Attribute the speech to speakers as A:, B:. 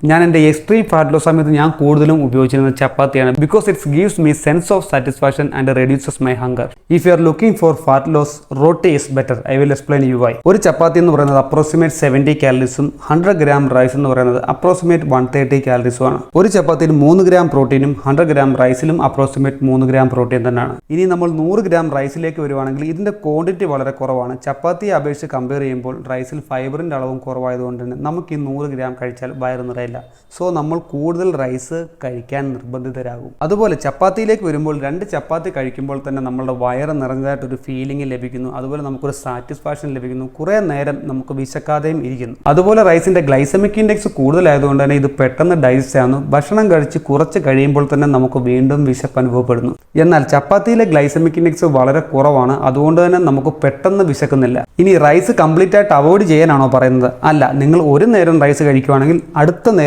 A: ഞാൻ എൻ്റെ extreme fat loss സമയത്ത് ഞാൻ കൂടുതലും ഉപയോഗിച്ചിരുന്നത് ചപ്പാത്തിയാണ്. Because it's gives me sense of satisfaction and reduces my hunger. If you are looking for fat loss, roti is better. I will explain you why. ഒരു ചപ്പാത്തി എന്ന് പറയുന്നത് അപ്രോക്സിമേറ്റ് 70 കാലറീസും 100 ഗ്രാം റൈസ് എന്ന് പറയുന്നത് അപ്രോക്സിമേറ്റ് 130 കാലറീസും ആണ്. ഒരു ചപ്പാത്തിയിൽ 3 ഗ്രാം പ്രോട്ടീനും 100 ഗ്രാം റൈസിലും അപ്രോക്സിമേറ്റ് 3 ഗ്രാം പ്രോട്ടീൻ തന്നെയാണ്. ഇനി നമ്മൾ 100 ഗ്രാം റൈസിലേക്ക് വരുവാണെങ്കിൽ ഇതിൻ്റെ ക്വാണ്ടിറ്റി വളരെ കുറവാണ്. ചപ്പാത്തിയെ അപേക്ഷിച്ച് കമ്പയർ ചെയ്യുമ്പോൾ റൈസിൽ ഫൈബറിൻ്റെ അളവും കുറവായതുകൊണ്ട് തന്നെ നമുക്ക് ഈ 100 ഗ്രാം കഴിച്ചാൽ വയറ് നിറയില്ല. സോ നമ്മൾ കൂടുതൽ റൈസ് കഴിക്കാൻ നിർബന്ധിതരാകും. അതുപോലെ ചപ്പാത്തിയിലേക്ക് വരുമ്പോൾ 2 ചപ്പാത്തി കഴിക്കുമ്പോൾ തന്നെ നമ്മളുടെ വയറ് നിറഞ്ഞതായിട്ടൊരു ഫീലിംഗ് ലഭിക്കുന്നു. അതുപോലെ നമുക്കൊരു സാറ്റിസ്ഫാക്ഷൻ ലഭിക്കുന്നു. കുറേ നേരം നമുക്ക് വിശക്കാതെയും ഇരിക്കുന്നു. അതുപോലെ റൈസിൻ്റെ ഗ്ലൈസമിക് ഇൻഡെക്സ് കൂടുതലായതുകൊണ്ട് തന്നെ ഇത് പെട്ടെന്ന് ഡൈജസ്റ്റ് ആകുന്നു. ഭക്ഷണം കഴിച്ച് കുറച്ച് കഴിയുമ്പോൾ തന്നെ നമുക്ക് വീണ്ടും വിശപ്പ് അനുഭവപ്പെടുന്നു. എന്നാൽ ചപ്പാത്തിയിലെ ഗ്ലൈസമിക് ഇൻഡെക്സ് വളരെ കുറവാണ്. അതുകൊണ്ട് തന്നെ നമുക്ക് പെട്ടെന്ന് വിശക്കുന്നില്ല. ഇനി റൈസ് കംപ്ലീറ്റ് ആയിട്ട് അവോയ്ഡ് ചെയ്യാനാണോ പറയുന്നത്? അല്ല. നിങ്ങൾ ഒരു നേരം റൈസ് കഴിക്കുകയാണെങ്കിൽ അടുത്ത